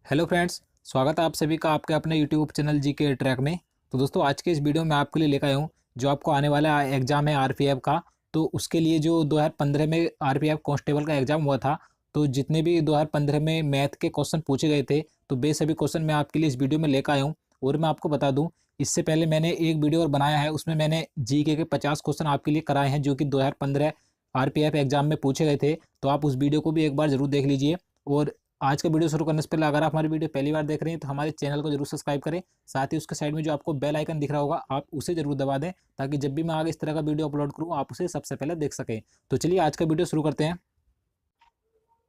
Hello friends, स्वागत है आप सभी का आपके अपने यूट्यूब चैनल जी के ट्रैक में। तो दोस्तों, आज के इस वीडियो में आपके लिए लेकर आया हूँ जो आपको आने वाला एग्ज़ाम है आरपीएफ का। तो उसके लिए जो 2015 में आरपीएफ कांस्टेबल का एग्ज़ाम हुआ था, तो जितने भी 2015 में मैथ के क्वेश्चन पूछे गए थे, तो वे सभी क्वेश्चन मैं आपके लिए इस वीडियो में लेकर आया हूँ। और मैं आपको बता दूँ, इससे पहले मैंने एक वीडियो और बनाया है, उसमें मैंने जीके के 50 क्वेश्चन आपके लिए कराए हैं जो कि 2015 आरपीएफ एग्ज़ाम में पूछे गए थे। तो आप उस वीडियो को भी एक बार ज़रूर देख लीजिए। और आज का वीडियो शुरू करने से पहले अगर आप हमारी वीडियो पहली बार देख रहे हैं तो हमारे चैनल को जरूर सब्सक्राइब करें। साथ ही उसके साइड में जो आपको बेल आइकन दिख रहा होगा, आप उसे जरूर दबा दें, ताकि जब भी मैं आगे इस तरह का वीडियो अपलोड करूँ आप उसे सबसे पहले देख सकें। तो चलिए आज का वीडियो शुरू करते हैं।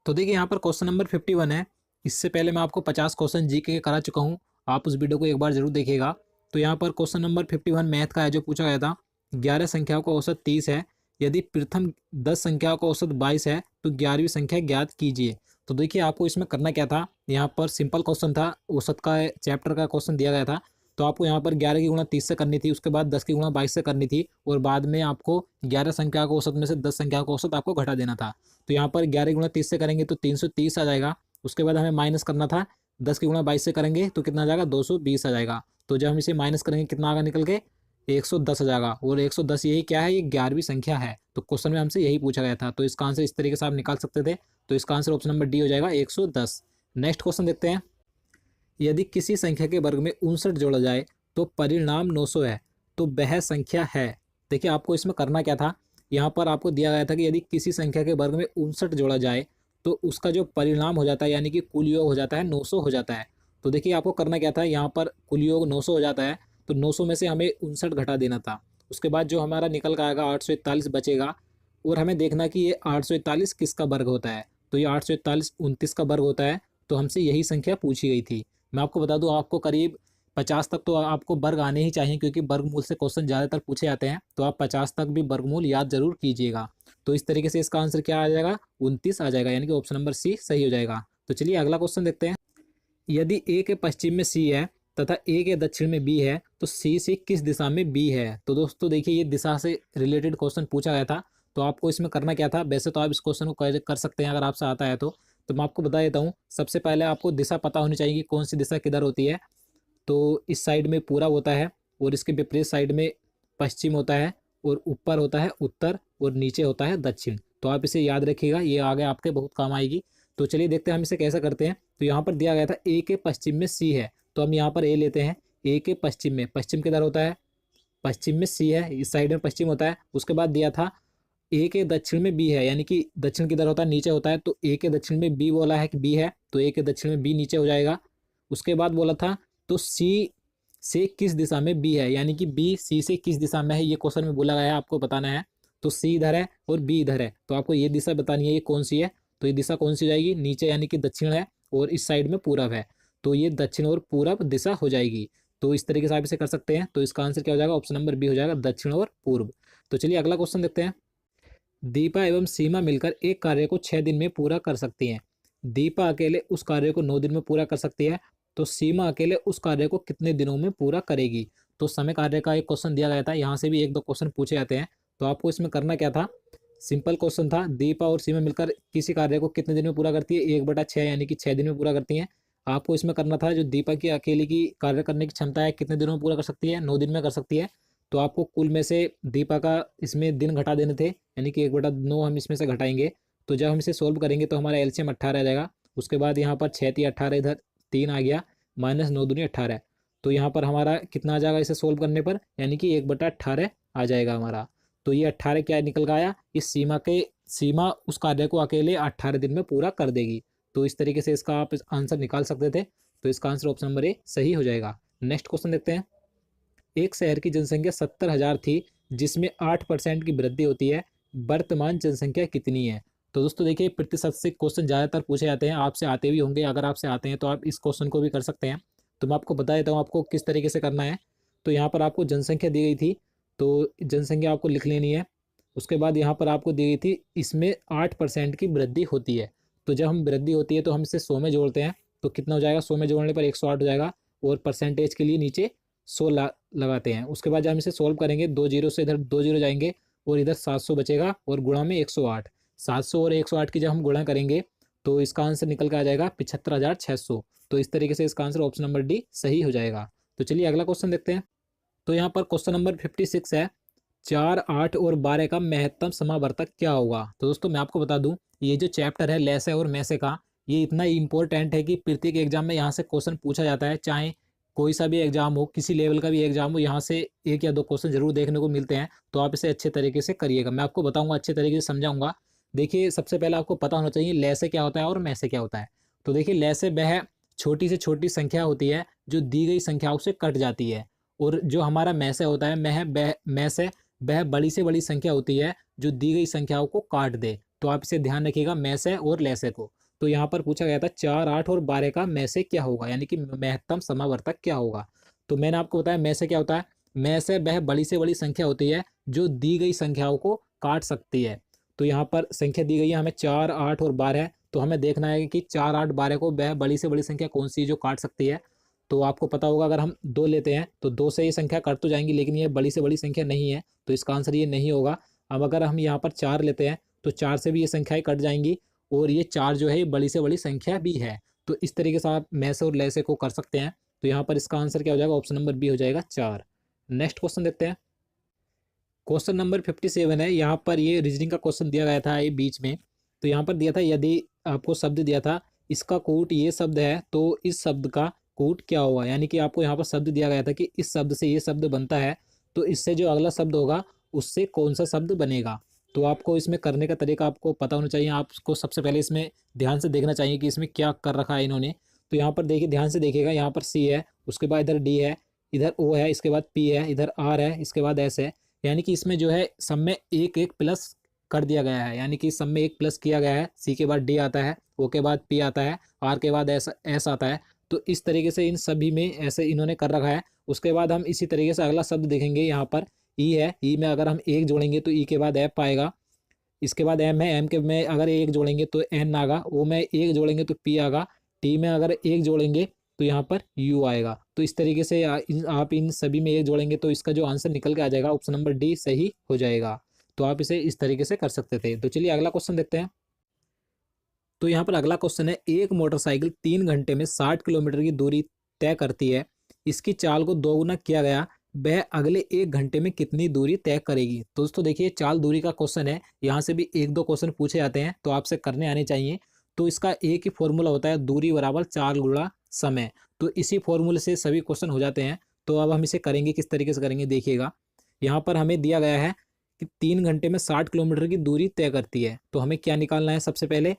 तो देखिए, यहाँ पर क्वेश्चन नंबर 51 है। इससे पहले मैं आपको 50 क्वेश्चन जीके के करा चुका हूँ, आप उस वीडियो को एक बार जरूर देखिएगा। तो यहाँ पर क्वेश्चन नंबर 51 मैथ का है, जो पूछा गया था 11 संख्याओं का औसत 30 है। यदि प्रथम 10 संख्याओं का औसत 22 है तो 11वीं संख्या ज्ञात कीजिए। तो देखिए, आपको इसमें करना क्या था। यहाँ पर सिंपल क्वेश्चन था, औसत का चैप्टर का क्वेश्चन दिया गया था। तो आपको यहाँ पर 11 की गुणा 30 से करनी थी, उसके बाद 10 की गुणा 22 से करनी थी, और बाद में आपको 11 संख्या का औसत में से 10 संख्या का औसत आपको घटा देना था। तो यहाँ पर 11 गुणा 30 से करेंगे तो 330 आ जाएगा। उसके बाद हमें माइनस करना था, 10 की गुणा 22 से करेंगे तो कितना आ जाएगा, 220 आ जाएगा। तो जब हम इसे माइनस करेंगे कितना आगा निकल के 110 आ जाएगा। और 110 यही क्या है, ये 11वीं संख्या है। तो क्वेश्चन में हमसे यही पूछा गया था, तो इसका आंसर इस तरीके से आप निकाल सकते थे। तो इसका आंसर ऑप्शन नंबर डी हो जाएगा, 110। नेक्स्ट क्वेश्चन देखते हैं। यदि किसी संख्या के वर्ग में 59 जोड़ा जाए तो परिणाम 900 है, तो वह संख्या है। देखिए, आपको इसमें करना क्या था। यहाँ पर आपको दिया गया था कि यदि किसी संख्या के वर्ग में 59 जोड़ा जाए तो उसका जो परिणाम हो जाता है, यानी कि कुल योग हो जाता है, 900 हो जाता है। तो देखिए, आपको करना क्या था। यहाँ पर कुल योग 900 हो जाता है, तो 900 में से हमें 59 घटा देना था। उसके बाद जो हमारा निकल कर आएगा 841 बचेगा। और हमें देखना कि ये 841 किसका वर्ग होता है। तो ये 841 29 का वर्ग होता है। तो हमसे यही संख्या पूछी गई थी। मैं आपको बता दूं, आपको करीब 50 तक तो आपको वर्ग आने ही चाहिए, क्योंकि वर्गमूल से क्वेश्चन ज़्यादातर पूछे जाते हैं। तो आप 50 तक भी वर्गमूल याद जरूर कीजिएगा। तो इस तरीके से इसका आंसर क्या आ जाएगा, 29 आ जाएगा, यानी कि ऑप्शन नंबर सी सही हो जाएगा। तो चलिए अगला क्वेश्चन देखते हैं। यदि ए के पश्चिम में सी है तथा ए के दक्षिण में बी है, तो सी से किस दिशा में बी है। तो दोस्तों देखिए, ये दिशा से रिलेटेड क्वेश्चन पूछा गया था। तो आपको इसमें करना क्या था। वैसे तो आप इस क्वेश्चन को कर सकते हैं अगर आपसे आता है तो मैं आपको बता देता हूँ। सबसे पहले आपको दिशा पता होनी चाहिए कि कौन सी दिशा किधर होती है। तो इस साइड में पूरब होता है, और इसके विपरीत साइड में पश्चिम होता है, और ऊपर होता है उत्तर, और नीचे होता है दक्षिण। तो आप इसे याद रखिएगा, ये आगे आपके बहुत काम आएगी। तो चलिए देखते हैं हम इसे कैसे करते हैं। तो यहाँ पर दिया गया था ए के पश्चिम में सी है, तो हम यहाँ पर ए लेते हैं। ए के पश्चिम में, पश्चिम किधर होता है, पश्चिम में सी है, इस साइड में पश्चिम होता है। उसके बाद दिया था ए के दक्षिण में बी है, यानी कि दक्षिण किधर होता है, नीचे होता है। तो ए के दक्षिण में बी बोला है कि बी है, तो ए के दक्षिण में बी नीचे हो जाएगा। उसके बाद बोला था तो सी से किस दिशा में बी है, यानी कि बी सी से किस दिशा में है, ये क्वेश्चन में बोला गया है, आपको बताना है। तो सी इधर है और बी इधर है, तो आपको ये दिशा बतानी है ये कौन सी है। तो ये दिशा कौन सी जाएगी, नीचे, यानी कि दक्षिण है, और इस साइड में पूरब है। तो ये दक्षिण और पूरब दिशा हो जाएगी। तो इस तरीके से आप इसे कर सकते हैं। तो इसका आंसर क्या हो जाएगा, ऑप्शन नंबर बी हो जाएगा, दक्षिण और पूर्व। तो चलिए अगला क्वेश्चन देखते हैं। दीपा एवं सीमा मिलकर एक कार्य को 6 दिन में पूरा कर सकती हैं। दीपा अकेले उस कार्य को 9 दिन में पूरा कर सकती है, तो सीमा अकेले उस कार्य को कितने दिनों में पूरा करेगी। तो समय कार्य का एक क्वेश्चन दिया गया था, यहाँ से भी एक दो क्वेश्चन पूछे जाते हैं। तो आपको इसमें करना क्या था। सिंपल क्वेश्चन था, दीपा और सीमा मिलकर किसी कार्य को कितने दिन में पूरा करती है, 1/6, यानी कि 6 दिन में पूरा करती हैं। आपको इसमें करना था, जो दीपा की अकेले की कार्य करने की क्षमता है, कितने दिनों में पूरा कर सकती है, 9 दिन में कर सकती है। तो आपको कुल में से दीपा का इसमें दिन घटा देने थे, यानी कि 1/9 हम इसमें से घटाएंगे। तो जब हम इसे सोल्व करेंगे तो हमारा एलसीएम 18 आ जाएगा। उसके बाद यहाँ पर 6 3 18, इधर 3 आ गया, माइनस 9 दूनी 18। तो यहाँ पर हमारा कितना आ जाएगा इसे सोल्व करने पर, यानी कि 1/18 आ जाएगा हमारा। तो ये 18 क्या निकल कर आया, इस सीमा उस कार्य को अकेले 18 दिन में पूरा कर देगी। तो इस तरीके से इसका आप आंसर निकाल सकते थे। तो इसका आंसर ऑप्शन नंबर ए सही हो जाएगा। नेक्स्ट क्वेश्चन देखते हैं। एक शहर की जनसंख्या 70,000 थी, जिसमें 8% की वृद्धि होती है। वर्तमान जनसंख्या कितनी है। तो दोस्तों देखिए, प्रतिशत से क्वेश्चन ज़्यादातर पूछे जाते हैं, आपसे आते भी होंगे। अगर आपसे आते हैं तो आप इस क्वेश्चन को भी कर सकते हैं। तो मैं आपको बता देता हूँ आपको किस तरीके से करना है। तो यहाँ पर आपको जनसंख्या दी गई थी, तो जनसंख्या आपको लिख लेनी है। उसके बाद यहाँ पर आपको दी गई थी, इसमें 8% की वृद्धि होती है। तो जब हम वृद्धि होती है तो हम इसे 100 में जोड़ते हैं, तो कितना हो जाएगा, 100 में जोड़ने पर 108 हो जाएगा। और परसेंटेज के लिए नीचे 100 लगाते हैं। उसके बाद जब हम इसे सोल्व करेंगे, 2 जीरो से इधर 2 जीरो जाएंगे, और इधर 700 बचेगा, और गुणा में 108। 700 और 108 की जब हम गुणा करेंगे तो इसका आंसर निकल के आ जाएगा 75,600। तो इस तरीके से इसका आंसर ऑप्शन नंबर डी सही हो जाएगा। तो चलिए अगला क्वेश्चन देखते हैं। तो यहाँ पर क्वेश्चन नंबर 56 है, 4, 8 और 12 का महत्तम समावर्तक क्या होगा। तो दोस्तों मैं आपको बता दूं, ये जो चैप्टर है लेसे और मैसे का, ये इतना इंपॉर्टेंट है कि प्रत्येक एग्जाम में यहाँ से क्वेश्चन पूछा जाता है। चाहे कोई सा भी एग्जाम हो, किसी लेवल का भी एग्जाम हो, यहाँ से एक या दो क्वेश्चन जरूर देखने को मिलते हैं। तो आप इसे अच्छे तरीके से करिएगा, मैं आपको बताऊंगा, अच्छे तरीके से समझाऊंगा। देखिए सबसे पहले आपको पता होना चाहिए लेसे क्या होता है और मैसे क्या होता है। तो देखिए लेसे वह छोटी से छोटी संख्या होती है जो दी गई संख्याओं से कट जाती है, और जो हमारा मैसे होता है मैसे वह बड़ी से बड़ी संख्या होती है जो दी गई संख्याओं को काट दे। तो आप इसे ध्यान रखिएगा मैसे और लेसे को। तो यहाँ पर पूछा गया था 4, 8 और 12 का मैसे क्या होगा, यानी कि महत्तम समावर्तक क्या होगा। तो मैंने आपको बताया मैसे क्या होता है। मैसे वह बड़ी से बड़ी संख्या होती है जो दी गई संख्याओं को काट सकती है। तो यहाँ पर संख्या दी गई है हमें 4, 8 और 12। तो हमें देखना है कि 4, 8, 12 को वह बड़ी से बड़ी संख्या कौन सी है जो काट सकती है। तो आपको पता होगा अगर हम 2 लेते हैं तो 2 से ये संख्या कट तो जाएंगी, लेकिन ये बड़ी से बड़ी संख्या नहीं है, तो इसका आंसर ये नहीं होगा। अब अगर हम यहाँ पर 4 लेते हैं तो 4 से भी ये संख्याएं कट जाएंगी, और ये 4 जो है ये बड़ी से बड़ी संख्या भी है। तो इस तरीके से आप मैसे और लेसे को कर सकते हैं। तो यहाँ पर इसका आंसर क्या हो जाएगा, ऑप्शन नंबर बी हो जाएगा 4। नेक्स्ट क्वेश्चन देखते हैं। क्वेश्चन नंबर 57 है, यहाँ पर ये रीजनिंग का क्वेश्चन दिया गया था ये बीच में। तो यहाँ पर दिया था, यदि आपको शब्द दिया था इसका कूट ये शब्द है तो इस शब्द का कूट क्या होगा। यानी कि आपको यहाँ पर शब्द दिया गया था कि इस शब्द से ये शब्द बनता है, तो इससे जो अगला शब्द होगा उससे कौन सा शब्द बनेगा। तो आपको इसमें करने का तरीका आपको पता होना चाहिए। आपको सबसे पहले इसमें ध्यान से देखना चाहिए कि इसमें क्या कर रखा है इन्होंने। तो यहाँ पर देखिए, ध्यान से देखिएगा, यहाँ पर सी है, उसके बाद इधर डी है, इधर ओ है, इसके बाद पी है, इधर आर है, इसके बाद एस है। यानी कि इसमें जो है सब में एक एक प्लस कर दिया गया है, यानी कि सब में एक प्लस किया गया है। सी के बाद डी आता है, ओ के बाद पी आता है, आर के बाद एस आता है। तो इस तरीके से इन सभी में ऐसे इन्होंने कर रखा है। उसके बाद हम इसी तरीके से अगला शब्द देखेंगे। यहाँ पर ई है, ई में अगर हम एक जोड़ेंगे तो ई के बाद एफ आएगा, इसके बाद एम है, एम के में अगर एक जोड़ेंगे तो एन आएगा, ओ में एक जोड़ेंगे तो पी आएगा, टी में अगर एक जोड़ेंगे तो यहाँ पर यू आएगा। तो इस तरीके से आप इन सभी में एक जोड़ेंगे तो इसका जो आंसर निकल के आ जाएगा ऑप्शन नंबर डी सही हो जाएगा। तो आप इसे इस तरीके से कर सकते थे। तो चलिए अगला क्वेश्चन देखते हैं। तो यहाँ पर अगला क्वेश्चन है, एक मोटरसाइकिल 3 घंटे में 60 किलोमीटर की दूरी तय करती है, इसकी चाल को दोगुना किया गया, वह अगले 1 घंटे में कितनी दूरी तय करेगी। तो दोस्तों देखिए, चाल दूरी का क्वेश्चन है, यहाँ से भी एक दो क्वेश्चन पूछे जाते हैं तो आपसे करने आने चाहिए। तो इसका एक ही फॉर्मूला होता है, दूरी बराबर चाल गुणा समय। तो इसी फॉर्मूले से सभी क्वेश्चन हो जाते हैं। तो अब हम इसे करेंगे, किस तरीके से करेंगे देखिएगा। यहाँ पर हमें दिया गया है कि 3 घंटे में 60 किलोमीटर की दूरी तय करती है। तो हमें क्या निकालना है, सबसे पहले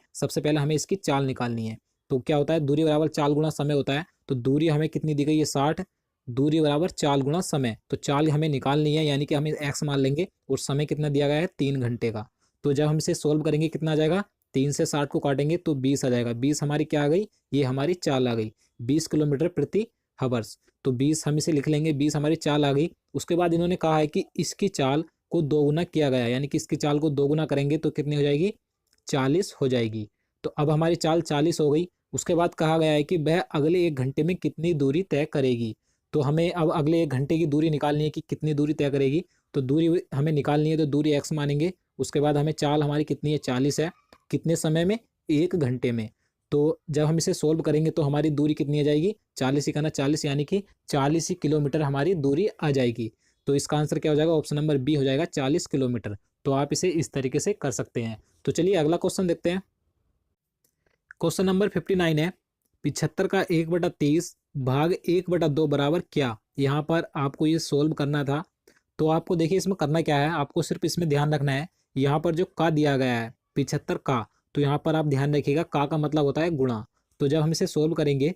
हमें इसकी चाल निकालनी है। तो क्या होता है, दूरी बराबर चाल गुणा समय होता है। तो दूरी हमें कितनी दी गई है 60, दूरी बराबर चाल गुणा समय। तो चाल हमें निकालनी है, यानी कि हमें एक्स मान लेंगे, और समय कितना दिया गया है 3 घंटे का। तो जब हम इसे सोल्व करेंगे कितना आ जाएगा, 3 से 60 को काटेंगे तो 20 आ जाएगा। 20 हमारी क्या आ गई, ये हमारी चाल आ गई, 20 किलोमीटर प्रति हवर्स। तो 20 हम इसे लिख लेंगे, 20 हमारी चाल आ गई। उसके बाद इन्होंने कहा है कि इसकी चाल को दोगुना किया गया, यानी कि इसकी चाल को दोगुना करेंगे तो कितनी हो जाएगी, 40 हो जाएगी। तो अब हमारी चाल 40 हो गई। उसके बाद कहा गया है कि वह अगले 1 घंटे में कितनी दूरी तय करेगी। तो हमें अब अगले 1 घंटे की दूरी निकालनी है कि कितनी दूरी तय करेगी। तो दूरी हमें निकालनी है, तो दूरी एक्स मानेंगे। उसके बाद हमें चाल हमारी कितनी है, 40 है, कितने समय में, 1 घंटे में। तो जब हम इसे सोल्व करेंगे तो हमारी दूरी कितनी आ जाएगी, 40 ही करना 40, यानी कि 40 ही किलोमीटर हमारी दूरी आ जाएगी। तो इसका आंसर क्या हो जाएगा, ऑप्शन नंबर बी हो जाएगा 40 किलोमीटर। तो आप इसे इस तरीके से कर सकते हैं। तो चलिए अगला क्वेश्चन देखते हैं। क्वेश्चन नंबर 59 है, 75 का 1/30 भाग 1/2 बराबर क्या। यहाँ पर आपको ये सोल्व करना था। तो आपको देखिए इसमें करना क्या है, आपको सिर्फ इसमें ध्यान रखना है, यहाँ पर जो का दिया गया है 75 का, तो यहाँ पर आप ध्यान रखिएगा, का मतलब होता है गुणा। तो जब हम इसे सोल्व करेंगे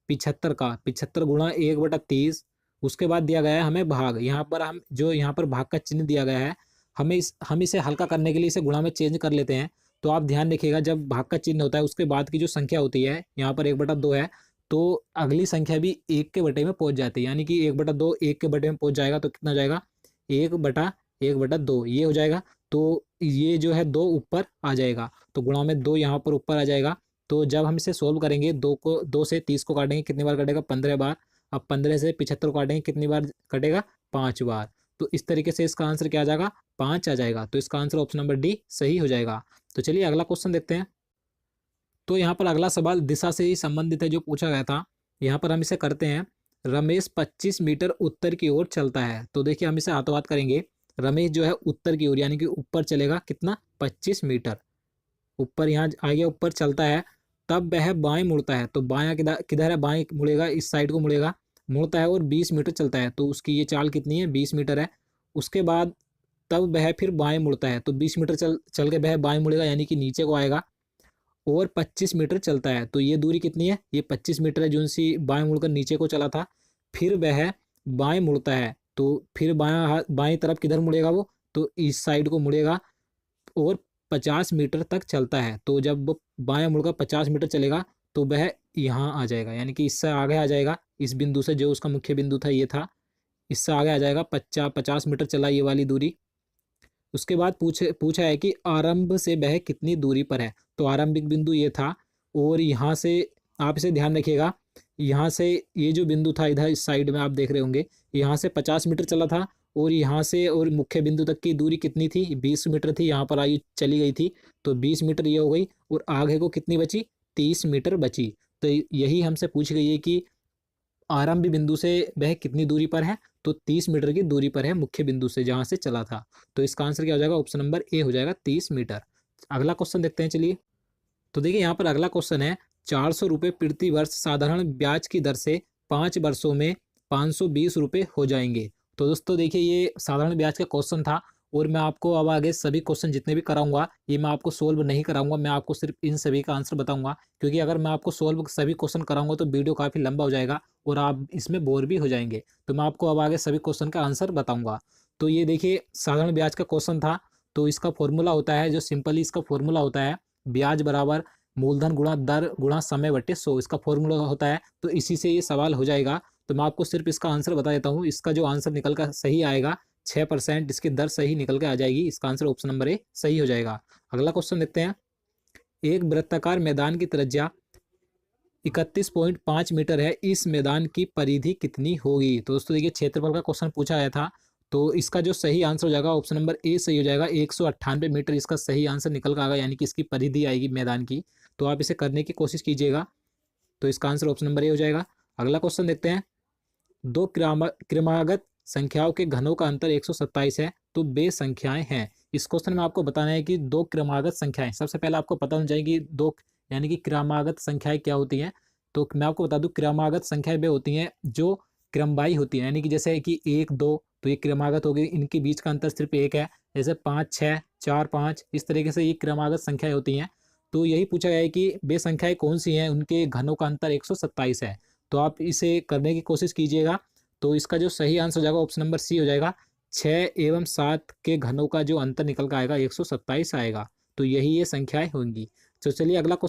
75 का 75 गुणा 1/30, उसके बाद दिया गया है हमें भाग। यहाँ पर हम जो यहाँ पर भाग का चिन्ह दिया गया है, हम इसे हल्का करने के लिए इसे गुणा में चेंज कर लेते हैं। तो आप ध्यान रखिएगा, जब भाग का चिन्ह होता है उसके बाद की जो संख्या होती है, यहाँ पर 1/2 है, तो अगली संख्या भी 1 के बटे में पहुंच जाती है, यानी कि 1/2 1 के बटे में पहुंच जाएगा। तो कितना हो जाएगा, 1/1/2 ये हो जाएगा। तो ये जो है 2 ऊपर आ जाएगा, तो गुणा में 2 यहाँ पर ऊपर आ जाएगा। तो जब हम इसे सोल्व करेंगे, 2 से 30 को काटेंगे, कितनी बार कटेगा, 15 बार। अब 15 से 75 को काटेंगे, कितनी बार कटेगा, 5 बार। तो इस तरीके से इसका आंसर क्या आ जाएगा, 5 आ जाएगा। तो इसका आंसर ऑप्शन नंबर डी सही हो जाएगा। तो चलिए अगला क्वेश्चन देखते हैं। तो यहाँ पर अगला सवाल दिशा से ही संबंधित है जो पूछा गया था। यहाँ पर हम इसे करते हैं। रमेश 25 मीटर उत्तर की ओर चलता है। तो देखिए हम इसे हाथों हाथ करेंगे। रमेश जो है उत्तर की ओर यानी कि ऊपर चलेगा, कितना, 25 मीटर ऊपर, यहाँ आ गया ऊपर चलता है। तब वह बाएं मुड़ता है। तो बायां किधर किधर है, बाएं मुड़ेगा, इस साइड को मुड़ेगा, मुड़ता है और 20 मीटर चलता है। तो उसकी ये चाल कितनी है, 20 मीटर है। उसके बाद तब वह फिर बाएं मुड़ता है। तो 20 मीटर चल चल के वह बाएं मुड़ेगा यानी कि नीचे को आएगा और 25 मीटर चलता है। तो ये दूरी कितनी है, ये 25 मीटर है, जो सी बाएं मुड़कर नीचे को चला था। फिर वह बाएं मुड़ता है। तो फिर बायां हाथ बाएं तरफ किधर मुड़ेगा वो, तो इस साइड को मुड़ेगा और 50 मीटर तक चलता है। तो जब वो बाएं मुड़कर 50 मीटर चलेगा तो वह यहाँ आ जाएगा, यानी कि इससे आगे आ जाएगा। इस बिंदु से, जो उसका मुख्य बिंदु था ये था, इससे आगे आ जाएगा। 50 मीटर चला ये वाली दूरी। उसके बाद पूछा है कि आरंभ से वह कितनी दूरी पर है। तो आरंभिक बिंदु ये था और यहाँ से आप इसे ध्यान रखिएगा, यहाँ से ये जो बिंदु था इधर इस साइड में आप देख रहे होंगे, यहाँ से 50 मीटर चला था और यहाँ से और मुख्य बिंदु तक की दूरी कितनी थी, 20 मीटर थी। यहाँ पर आई चली गई थी तो 20 मीटर ये हो गई और आगे को कितनी बची, 30 मीटर बची। तो यही हमसे पूछ गई है कि आरंभ बिंदु से वह कितनी दूरी पर है। तो 30 मीटर की दूरी पर है मुख्य बिंदु से, जहां से चला था। तो इसका आंसर क्या हो जाएगा, ऑप्शन नंबर ए हो जाएगा, 30 मीटर। अगला क्वेश्चन देखते हैं, चलिए। तो देखिए यहाँ पर अगला क्वेश्चन है, 400 रुपये प्रति वर्ष साधारण ब्याज की दर से 5 वर्षों में 520 रुपये हो जाएंगे। तो दोस्तों देखिए ये साधारण ब्याज का क्वेश्चन था और मैं आपको अब आगे सभी क्वेश्चन जितने भी कराऊंगा ये मैं आपको सोल्व नहीं कराऊंगा, मैं आपको सिर्फ इन सभी का आंसर बताऊंगा। क्योंकि अगर मैं आपको सोल्व सभी क्वेश्चन कराऊंगा तो वीडियो काफ़ी लंबा हो जाएगा और आप इसमें बोर भी हो जाएंगे। तो मैं आपको अब आगे सभी क्वेश्चन का आंसर बताऊंगा। तो ये देखिए साधारण ब्याज का क्वेश्चन था। तो इसका फॉर्मूला होता है, जो सिंपली इसका फॉर्मूला होता है, ब्याज बराबर मूलधन गुणा दर गुणा समय बटे 100, इसका फॉर्मूला होता है। तो इसी से ये सवाल हो जाएगा। तो मैं आपको सिर्फ इसका आंसर बता देता हूँ। इसका जो आंसर निकल कर सही आएगा 6%, इसकी दर सही निकल के आ जाएगी। इसका आंसर ऑप्शन नंबर ए सही हो जाएगा। अगला क्वेश्चन देखते हैं। एक वृत्ताकार मैदान की त्रिज्या 31.5 मीटर है, इस मैदान की परिधि कितनी होगी। तो दोस्तों देखिए क्षेत्रफल का क्वेश्चन पूछा गया था। तो इसका जो सही आंसर हो जाएगा ऑप्शन नंबर ए सही हो जाएगा, 198 मीटर इसका सही आंसर निकल कर आएगा, यानी कि इसकी परिधि आएगी मैदान की। तो आप इसे करने की कोशिश कीजिएगा। तो इसका आंसर ऑप्शन नंबर ए हो जाएगा। अगला क्वेश्चन देखते हैं। दो क्रमागत संख्याओं के घनों का अंतर 127 है, तो बे संख्याएं हैं। इस क्वेश्चन में आपको बताना है कि दो क्रमागत संख्याएं, सबसे पहले आपको पता होना चाहिए कि दो यानी कि क्रमागत संख्याएं क्या होती हैं। तो मैं आपको बता दूं क्रमागत संख्याएं वे होती हैं जो क्रमवाई होती हैं, यानी कि जैसे कि 1 2 तो ये क्रमागत हो गई, इनके बीच का अंतर सिर्फ 1 है। जैसे 5 6 4 5 इस तरीके से ये क्रमागत संख्याएं होती हैं। तो यही पूछा गया है कि वे संख्याएं कौन सी हैं, उनके घनों का अंतर 127 है। तो आप इसे करने की कोशिश कीजिएगा। तो इसका जो सही आंसर हो जाएगा ऑप्शन नंबर सी हो जाएगा, 6 एवं 7 के घनों का जो अंतर निकल कर आएगा 127 आएगा। तो यही ये संख्याएं होंगी। तो चलिए अगला